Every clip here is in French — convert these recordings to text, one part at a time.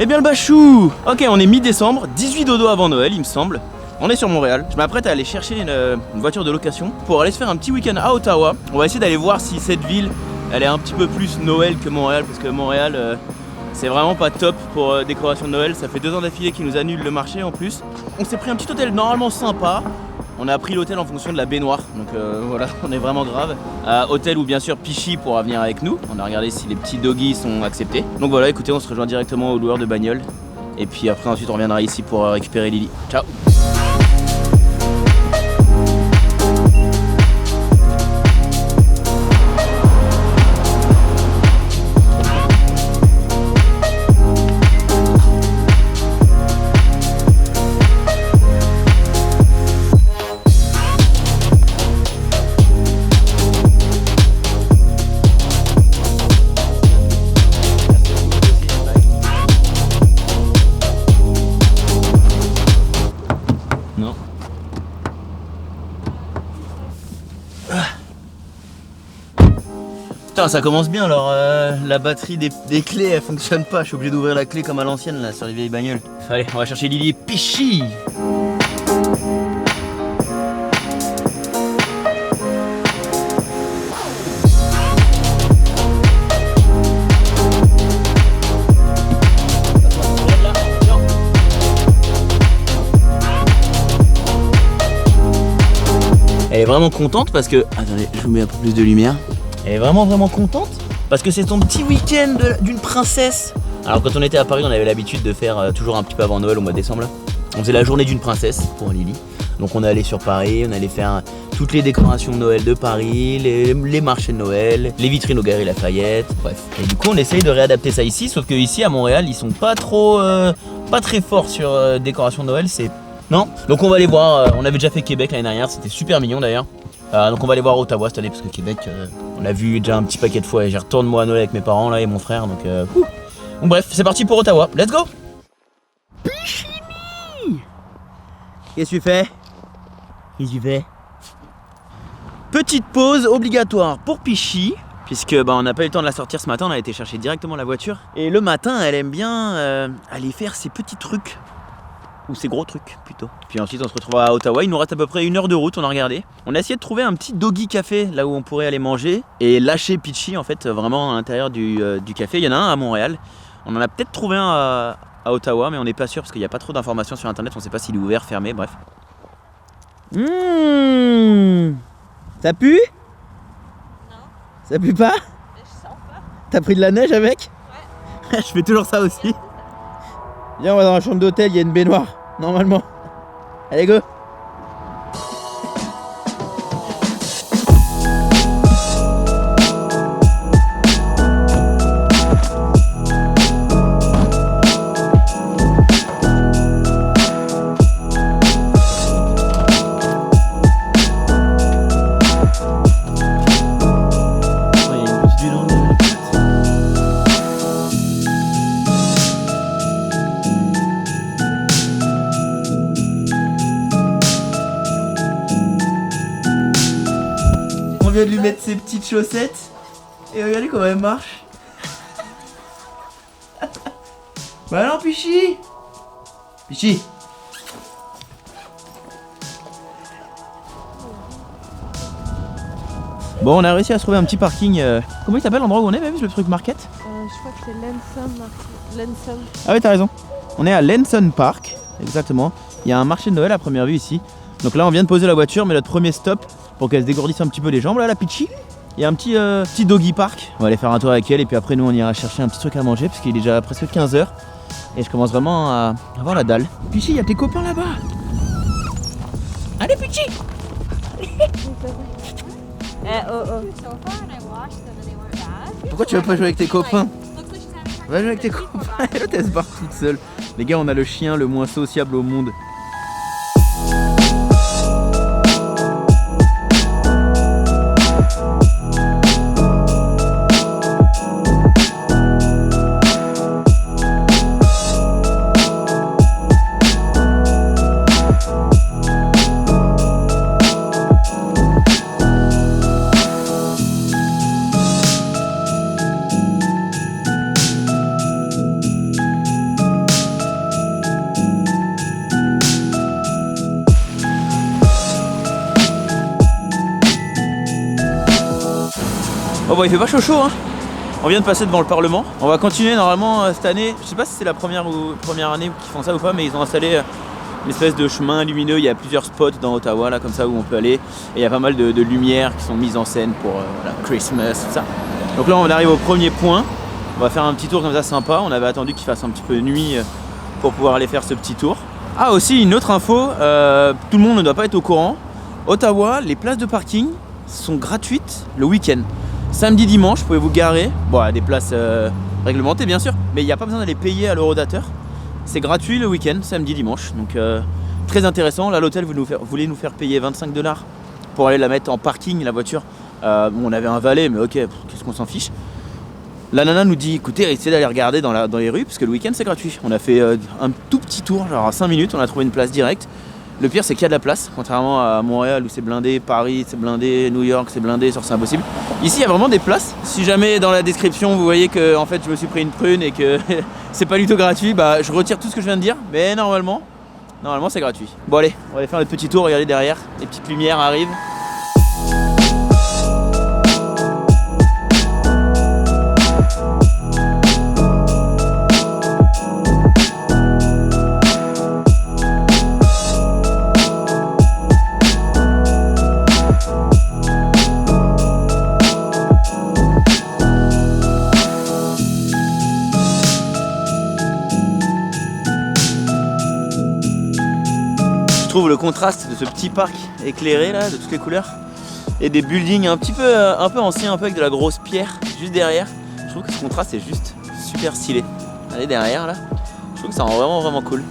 Eh bien le bachou. Ok, on est mi-décembre, 18 dodo avant Noël il me semble. On est sur Montréal. Je m'apprête à aller chercher une voiture de location pour aller se faire un petit week-end à Ottawa. On va essayer d'aller voir si cette ville, elle est un petit peu plus Noël que Montréal, parce que Montréal, c'est vraiment pas top pour décoration de Noël. Ça fait 2 ans d'affilée qu'ils nous annulent le marché en plus. On s'est pris un petit hôtel normalement sympa. On a pris l'hôtel en fonction de la baignoire, donc voilà, on est vraiment grave. Hôtel où bien sûr Pichy pourra venir avec nous. On a regardé si les petits doggies sont acceptés. Donc voilà, écoutez, on se rejoint directement au loueur de bagnole. Et puis après ensuite on reviendra ici pour récupérer Lily. Ciao. Putain, ça commence bien alors, la batterie des clés elle fonctionne pas, je suis obligé d'ouvrir la clé comme à l'ancienne là sur les vieilles bagnoles. Allez, on va chercher Lily et Pichy. Elle est vraiment contente parce que... Attendez, je vous mets un peu plus de lumière. Elle est vraiment contente parce que c'est son petit week-end d'une princesse. Alors quand on était à Paris, on avait l'habitude de faire toujours un petit peu avant Noël au mois de décembre là. On faisait la journée d'une princesse pour Lily. Donc on est allé sur Paris, on allait faire toutes les décorations de Noël de Paris, les marchés de Noël, les vitrines au Galeries Lafayette, bref. Et du coup on essaye de réadapter ça ici, sauf que ici à Montréal ils sont pas très forts sur décoration de Noël, c'est... Non. Donc on va aller voir, on avait déjà fait Québec l'année dernière, c'était super mignon d'ailleurs. Donc on va aller voir Ottawa cette année parce que Québec, on l'a vu déjà un petit paquet de fois et j'y retourne moi à Noël avec mes parents là et mon frère donc bon bref, c'est parti pour Ottawa, let's go. Pichini. Qu'est-ce que tu fais? Petite pause obligatoire pour Pichy puisque on n'a pas eu le temps de la sortir ce matin, on a été chercher directement la voiture et le matin elle aime bien aller faire ses petits trucs. Ou ces gros trucs plutôt. Puis ensuite on se retrouve à Ottawa, il nous reste à peu près 1 heure de route, on a regardé. On a essayé de trouver un petit doggy café là où on pourrait aller manger et lâcher Pichy en fait vraiment à l'intérieur du café. Il y en a un à Montréal, on en a peut-être trouvé un à Ottawa mais on n'est pas sûr parce qu'il n'y a pas trop d'informations sur internet, on ne sait pas s'il est ouvert, fermé, bref. Ça pue? Non. Ça pue pas? Je sens pas. T'as pris de la neige avec? Ouais. Je fais toujours ça aussi. Viens, on va dans la chambre d'hôtel, il y a une baignoire, normalement. Allez, go! On vient de lui mettre ses petites chaussettes et regardez comment elle marche. Bah alors Pichy. Bon, on a réussi à se trouver un petit parking. Comment il s'appelle l'endroit où on est, même le truc market? Je crois que c'est Lenson. Ah oui, t'as raison. On est à Lenson Park, exactement. Il y a un marché de Noël à première vue ici. Donc là on vient de poser la voiture, mais notre premier stop pour qu'elle se dégourdisse un petit peu les jambes là, la Pichy. Il y a un petit doggy park. On va aller faire un tour avec elle et puis après nous on ira chercher un petit truc à manger parce qu'il est déjà presque 15h. Et je commence vraiment à avoir la dalle. Pichy, il y a tes copains là-bas. Allez Pichy. Pourquoi tu veux pas jouer avec tes copains? Va jouer avec tes copains. Et l'autre elle se barre toute seule. Les gars, on a le chien le moins sociable au monde. Oh bah il fait pas chaud chaud hein. On vient de passer devant le Parlement. On va continuer normalement cette année. Je sais pas si c'est la première année qu'ils font ça ou pas, mais ils ont installé une espèce de chemin lumineux. Il y a plusieurs spots dans Ottawa là comme ça où on peut aller. Et il y a pas mal de lumières qui sont mises en scène pour voilà, Christmas, tout ça. Donc là on arrive au premier point. On va faire un petit tour comme ça sympa. On avait attendu qu'il fasse un petit peu de nuit pour pouvoir aller faire ce petit tour. Ah aussi une autre info, tout le monde ne doit pas être au courant. Ottawa, les places de parking sont gratuites le week-end. Samedi, dimanche, vous pouvez vous garer. Bon, à des places réglementées bien sûr, mais il n'y a pas besoin d'aller payer à l'horodateur. C'est gratuit le week-end, samedi, dimanche. Donc très intéressant. Là, l'hôtel voulait nous faire payer 25 $ pour aller la mettre en parking, la voiture. Bon, on avait un valet, mais ok, qu'est-ce qu'on s'en fiche. La nana nous dit, écoutez, essayez d'aller regarder dans les rues, parce que le week-end c'est gratuit. On a fait un tout petit tour, genre à 5 minutes, on a trouvé une place directe. Le pire c'est qu'il y a de la place, contrairement à Montréal où c'est blindé, Paris c'est blindé, New York c'est blindé, c'est impossible. Ici il y a vraiment des places. Si jamais dans la description vous voyez que en fait je me suis pris une prune et que c'est pas du tout gratuit, bah je retire tout ce que je viens de dire, mais normalement c'est gratuit. Bon allez, on va aller faire le petit tour, regardez derrière, les petites lumières arrivent. Je trouve le contraste de ce petit parc éclairé là, de toutes les couleurs, et des buildings un peu anciens, un peu avec de la grosse pierre juste derrière. Je trouve que ce contraste est juste super stylé. Allez derrière là, je trouve que ça rend vraiment cool.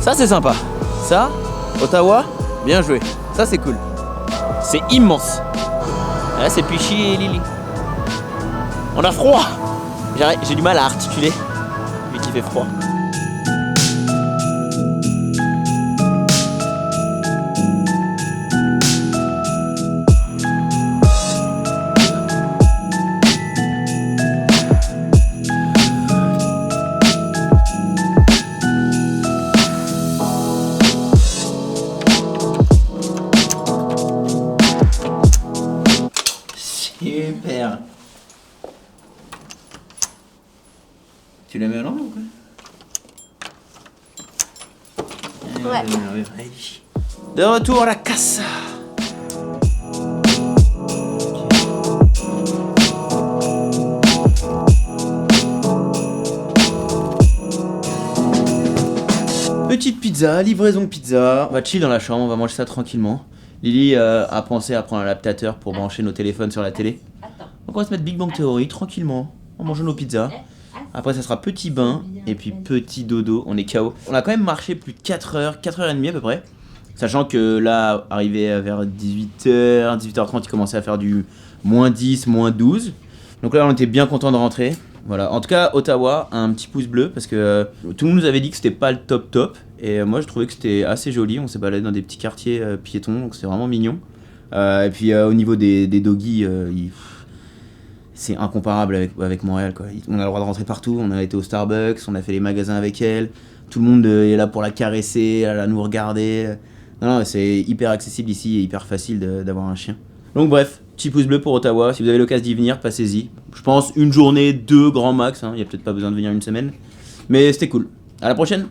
Ça c'est sympa. Ça, Ottawa, bien joué. Ça c'est cool. C'est immense. Là c'est Pichy et Lily. On a froid. J'ai du mal à articuler vu qu'il fait froid. Super. Tu la mets à l'envers ou quoi? Ouais. De retour à la casa. Petite pizza, livraison de pizza. On va chill dans la chambre, on va manger ça tranquillement. Lily a pensé à prendre un adaptateur pour brancher nos téléphones sur la télé. Donc on va se mettre Big Bang Theory tranquillement, en mangeant nos pizzas. Après ça sera petit bain et puis petit dodo, on est KO. On a quand même marché plus de 4 heures, 4h30 à peu près. Sachant que là, arrivé vers 18h, 18h30, il commençait à faire du -10, -12. Donc là on était bien content de rentrer. Voilà, en tout cas Ottawa a un petit pouce bleu parce que tout le monde nous avait dit que c'était pas le top et moi je trouvais que c'était assez joli. On s'est baladé dans des petits quartiers piétons, donc c'était vraiment mignon. Et puis au niveau des doggies, c'est incomparable avec Montréal quoi. On a le droit de rentrer partout, on a été au Starbucks, on a fait les magasins avec elle, tout le monde est là pour la caresser, à nous regarder. Non, c'est hyper accessible ici et hyper facile d'avoir un chien. Donc bref, Petit pouce bleu pour Ottawa. Si vous avez l'occasion d'y venir, passez-y. Je pense une journée, 2 grand max. Il n'y a peut-être pas besoin de venir une semaine. Mais c'était cool. À la prochaine.